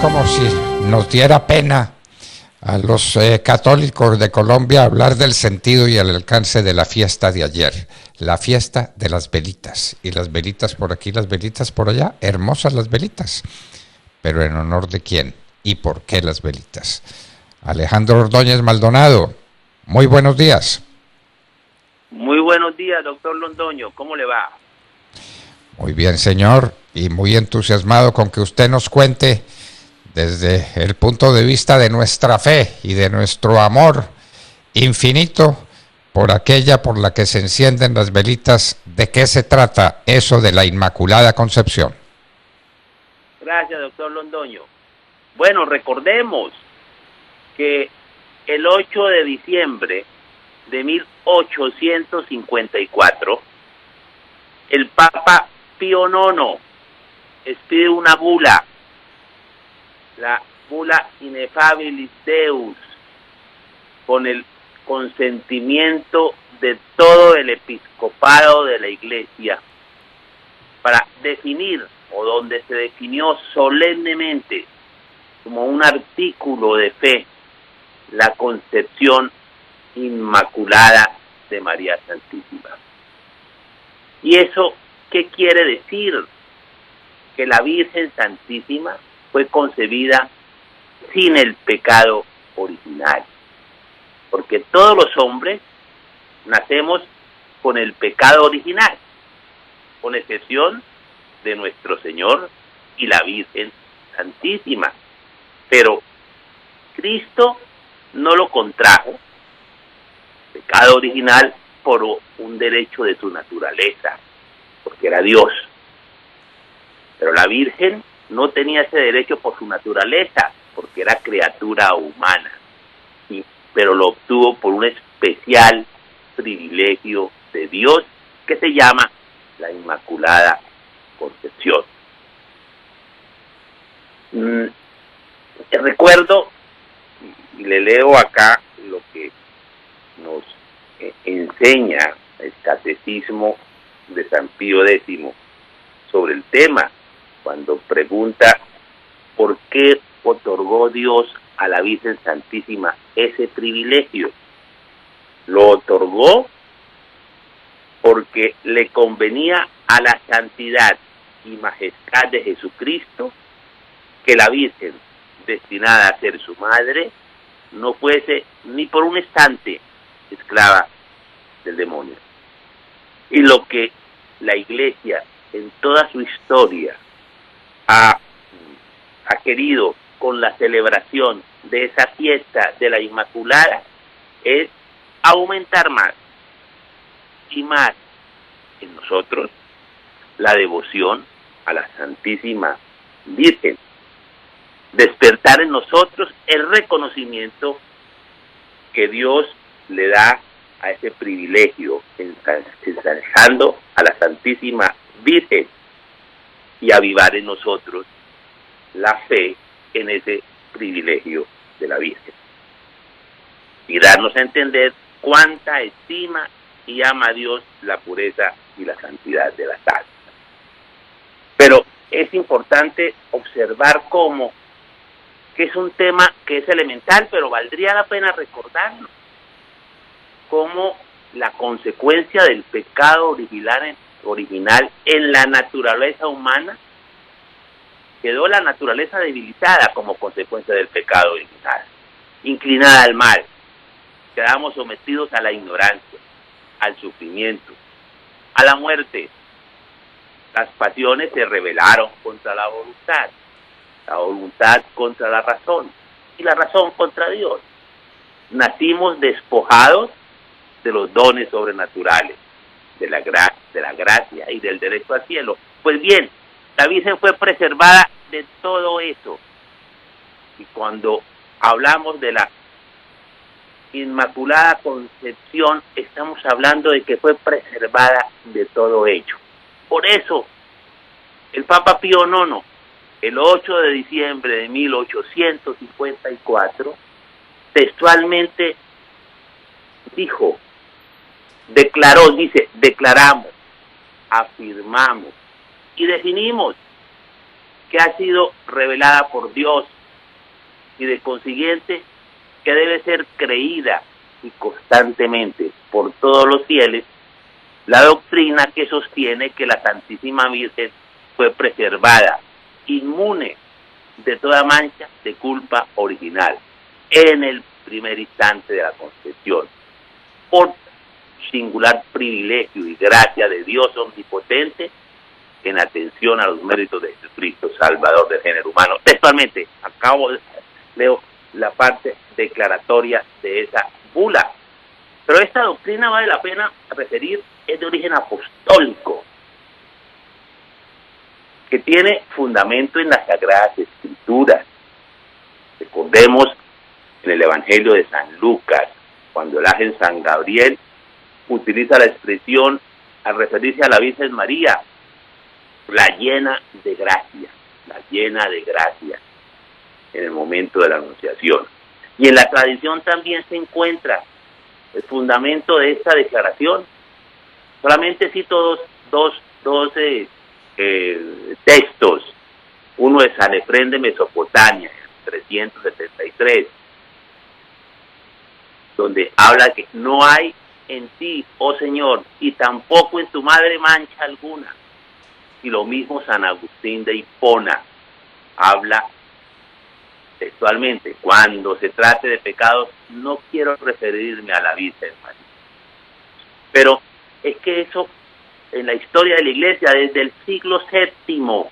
como si nos diera pena a los católicos de Colombia hablar del sentido y el alcance de la fiesta de ayer, la fiesta de las velitas, y las velitas por aquí, las velitas por allá, hermosas las velitas, pero ¿en honor de quién y por qué las velitas? Alejandro Ordóñez Maldonado, muy buenos días. Muy buenos días, doctor Londoño, ¿cómo le va? Muy bien, señor, y muy entusiasmado con que usted nos cuente desde el punto de vista de nuestra fe y de nuestro amor infinito por aquella por la que se encienden las velitas. ¿De qué se trata eso de la Inmaculada Concepción? Gracias, doctor Londoño. Bueno, recordemos que el 8 de diciembre de 1854, el Papa Pío IX expide una bula, la bula Ineffabilis Deus, con el consentimiento de todo el episcopado de la Iglesia, para definir, o donde se definió solemnemente como un artículo de fe, la concepción inmaculada de María Santísima. ¿Y eso qué quiere decir? Que la Virgen Santísima fue concebida sin el pecado original, porque todos los hombres nacemos con el pecado original, con excepción de nuestro Señor y la Virgen Santísima. Pero Cristo no lo contrajo, pecado original, por un derecho de su naturaleza, porque era Dios. Pero la Virgen no tenía ese derecho por su naturaleza, porque era criatura humana, pero lo obtuvo por un especial privilegio de Dios que se llama la Inmaculada Concepción. Recuerdo, y le leo acá lo que nos enseña el Catecismo de San Pío X sobre el tema, cuando pregunta por qué otorgó Dios a la Virgen Santísima ese privilegio. Lo otorgó porque le convenía a la santidad y majestad de Jesucristo que la Virgen, destinada a ser su madre, no fuese ni por un instante esclava del demonio. Y lo que la Iglesia en toda su historia ha querido con la celebración de esa fiesta de la Inmaculada es aumentar más y más en nosotros la devoción a la Santísima Virgen, despertar en nosotros el reconocimiento que Dios le da a ese privilegio, ensalzando a la Santísima Virgen, y avivar en nosotros la fe en ese privilegio de la Virgen, y darnos a entender cuánta estima y ama a Dios la pureza y la santidad de las almas. Pero es importante observar cómo que es un tema que es elemental, pero valdría la pena recordarlo, como la consecuencia del pecado original en la naturaleza humana, quedó la naturaleza debilitada como consecuencia del pecado original, inclinada al mal. Quedamos sometidos a la ignorancia, al sufrimiento, a la muerte. Las pasiones se rebelaron contra la voluntad contra la razón, y la razón contra Dios. Nacimos despojados de los dones sobrenaturales, de la gracia y del derecho al cielo. Pues bien, la Virgen fue preservada de todo eso. Y cuando hablamos de la Inmaculada Concepción, estamos hablando de que fue preservada de todo ello. Por eso, el Papa Pío IX, el 8 de diciembre de 1854, textualmente declaramos, afirmamos y definimos que ha sido revelada por Dios y de consiguiente que debe ser creída y constantemente por todos los fieles, la doctrina que sostiene que la Santísima Virgen fue preservada, inmune de toda mancha de culpa original, en el primer instante de la concepción, por singular privilegio y gracia de Dios omnipotente, en atención a los méritos de Jesucristo, Salvador del género humano. Textualmente, leo la parte declaratoria de esa bula. Pero esta doctrina vale la pena referir, es de origen apostólico, que tiene fundamento en las Sagradas Escrituras. Recordemos en el Evangelio de San Lucas, cuando el ángel San Gabriel utiliza la expresión al referirse a la Virgen María, la llena de gracia, en el momento de la Anunciación. Y en la tradición también se encuentra el fundamento de esta declaración. Solamente cito dos textos. Uno es San Efrén de Mesopotamia, 373, donde habla que no hay en ti, oh Señor, y tampoco en tu madre mancha alguna. Y lo mismo San Agustín de Hipona habla textualmente: cuando se trate de pecados, no quiero referirme a la Virgen María. Pero es que eso, en la historia de la Iglesia, desde el siglo VII,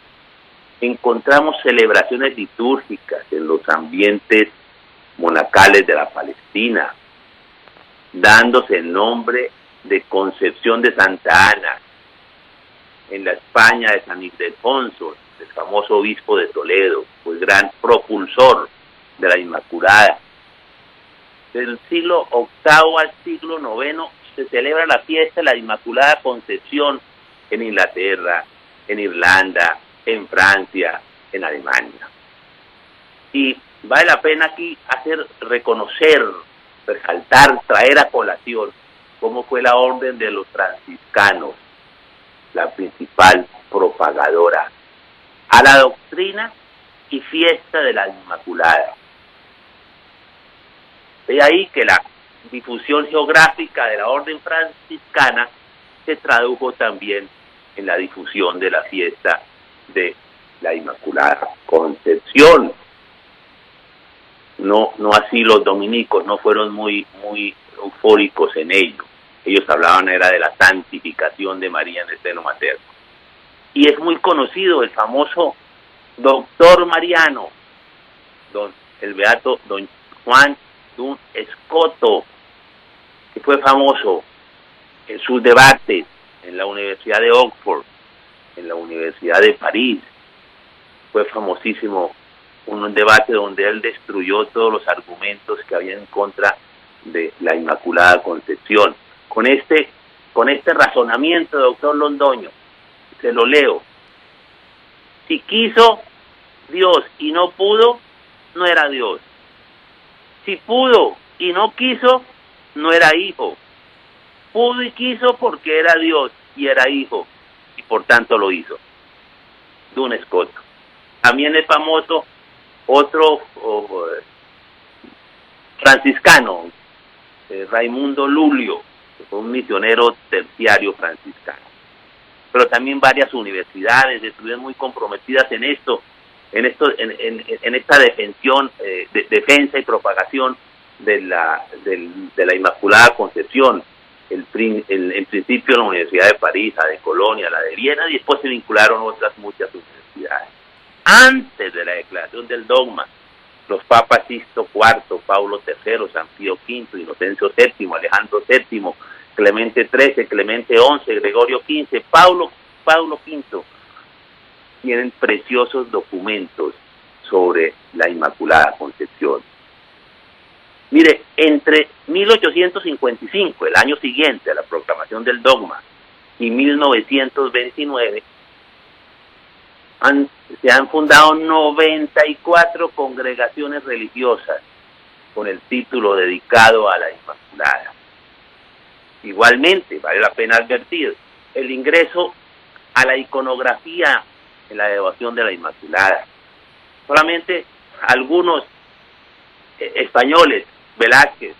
encontramos celebraciones litúrgicas en los ambientes monacales de la Palestina, dándose el nombre de Concepción de Santa Ana, en la España de San Ildefonso, el famoso obispo de Toledo, pues gran propulsor de la Inmaculada. Del siglo VIII al siglo IX se celebra la fiesta de la Inmaculada Concepción en Inglaterra, en Irlanda, en Francia, en Alemania. Y vale la pena aquí reconocer, resaltar, traer a colación cómo fue la orden de los franciscanos, la principal propagadora a la doctrina y fiesta de la Inmaculada. De ahí que la difusión geográfica de la orden franciscana se tradujo también en la difusión de la fiesta de la Inmaculada Concepción. No así los dominicos, no fueron muy eufóricos en ello. Ellos hablaban era de la santificación de María en el seno materno. Y es muy conocido el famoso doctor mariano, el beato don Juan Dun Escoto, que fue famoso en sus debates en la Universidad de Oxford, en la Universidad de París. Fue famosísimo un debate donde él destruyó todos los argumentos que había en contra de la Inmaculada Concepción. Con este razonamiento, doctor Londoño, se lo leo: si quiso Dios y no pudo, no era Dios. Si pudo y no quiso, no era hijo. Pudo y quiso porque era Dios y era hijo, y por tanto lo hizo. Dun Escoto. También es famoso otro franciscano, Raimundo Lulio, que fue un misionero terciario franciscano. Pero también varias universidades estuvieron muy comprometidas en esta defensa y propagación de la Inmaculada Concepción. En principio la Universidad de París, la de Colonia, la de Viena, y después se vincularon otras muchas universidades. Antes de la declaración del dogma, los papas Sisto IV, Paulo III, San Pío V, Inocencio VII, Alejandro VII, Clemente XIII, Clemente XI, Gregorio XV, Paulo V, tienen preciosos documentos sobre la Inmaculada Concepción. Mire, entre 1855, el año siguiente a la proclamación del dogma, y 1929, se han fundado 94 congregaciones religiosas con el título dedicado a la Inmaculada. Igualmente, vale la pena advertir, el ingreso a la iconografía en la devoción de la Inmaculada. Solamente algunos españoles, Velázquez,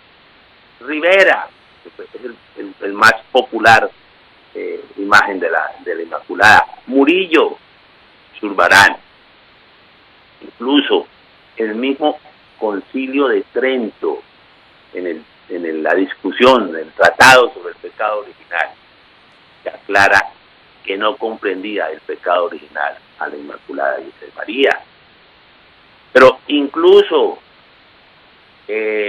Rivera, que es el más popular imagen de la Inmaculada, Murillo, Zurbarán, incluso el mismo Concilio de Trento, en la discusión, el tratado sobre el pecado original, se aclara que no comprendía el pecado original a la Inmaculada Virgen María. Pero incluso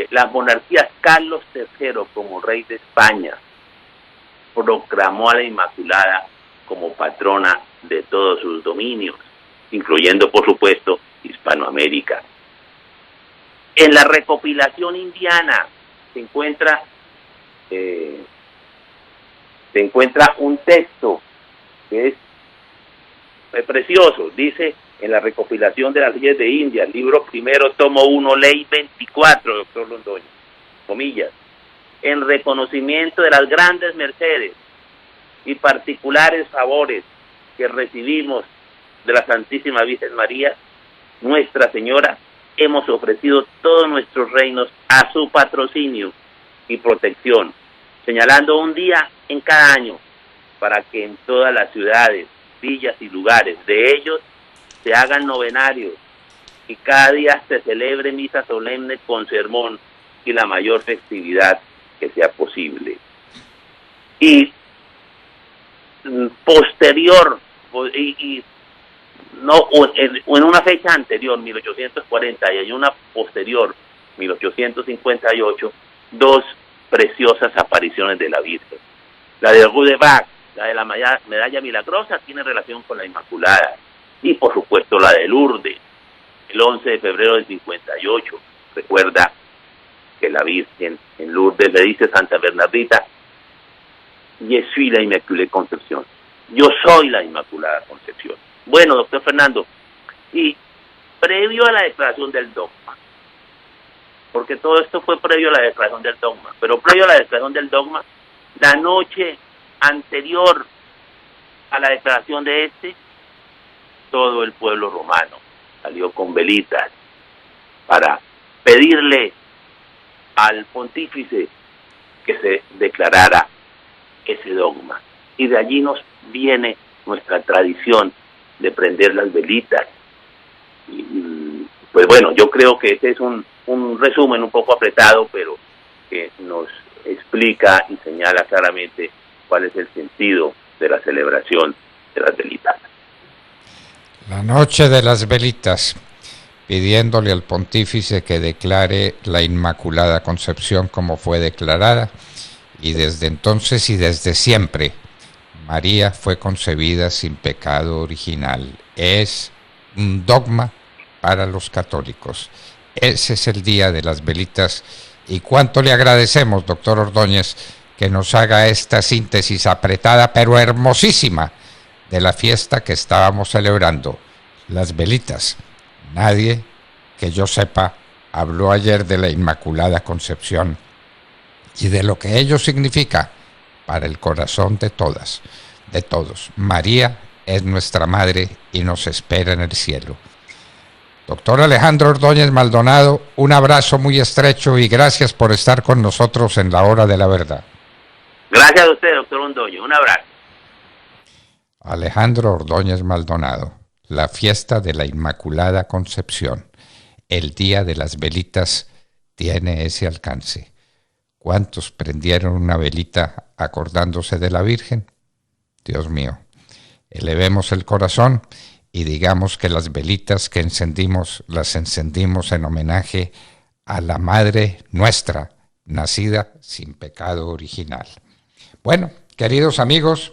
las monarquías, Carlos III como rey de España proclamó a la Inmaculada como patrona de todos sus dominios, incluyendo por supuesto Hispanoamérica. En la recopilación indiana se encuentra un texto que es precioso. Dice en la recopilación de las leyes de India, libro primero, tomo 1, ley 24, doctor Londoño, comillas, en reconocimiento de las grandes mercedes y particulares favores que recibimos de la Santísima Virgen María, Nuestra Señora, hemos ofrecido todos nuestros reinos a su patrocinio y protección, señalando un día en cada año para que en todas las ciudades, villas y lugares de ellos se hagan novenarios y cada día se celebre misa solemne con sermón y la mayor festividad que sea posible. Y posterior, en una fecha anterior, 1840, y en una posterior, 1858, dos preciosas apariciones de la Virgen. La de Rue de Bac, la de la medalla milagrosa, tiene relación con la Inmaculada. Y por supuesto la de Lourdes, el 11 de febrero del 58. Recuerda que la Virgen en Lourdes le dice a Santa Bernardita: Je suis la Immaculée Concepción. Yo soy la Inmaculada Concepción. Bueno, doctor Fernando, y previo a la declaración del dogma, porque todo esto fue previo a la declaración del dogma, pero previo a la declaración del dogma, la noche anterior a la declaración de todo el pueblo romano salió con velitas para pedirle al pontífice que se declarara ese dogma. Y de allí nos viene nuestra tradición de prender las velitas. Y, pues bueno, yo creo que ese es un resumen un poco apretado, pero que nos explica y señala claramente cuál es el sentido de la celebración de las velitas. La noche de las velitas, pidiéndole al pontífice que declare la Inmaculada Concepción como fue declarada, y desde entonces y desde siempre María fue concebida sin pecado original. Es un dogma para los católicos. Ese es el día de las velitas, y cuánto le agradecemos, doctor Ordóñez, que nos haga esta síntesis apretada pero hermosísima de la fiesta que estábamos celebrando, las velitas. Nadie, que yo sepa, habló ayer de la Inmaculada Concepción y de lo que ello significa para el corazón de todas, de todos. María es nuestra madre y nos espera en el cielo. Doctor Alejandro Ordóñez Maldonado, un abrazo muy estrecho y gracias por estar con nosotros en la Hora de la Verdad. Gracias a usted, doctor Londoño. Un abrazo. Alejandro Ordóñez Maldonado, la fiesta de la Inmaculada Concepción, el día de las velitas, tiene ese alcance. ¿Cuántos prendieron una velita acordándose de la Virgen? Dios mío, elevemos el corazón y digamos que las velitas que encendimos, las encendimos en homenaje a la Madre nuestra, nacida sin pecado original. Bueno, queridos amigos,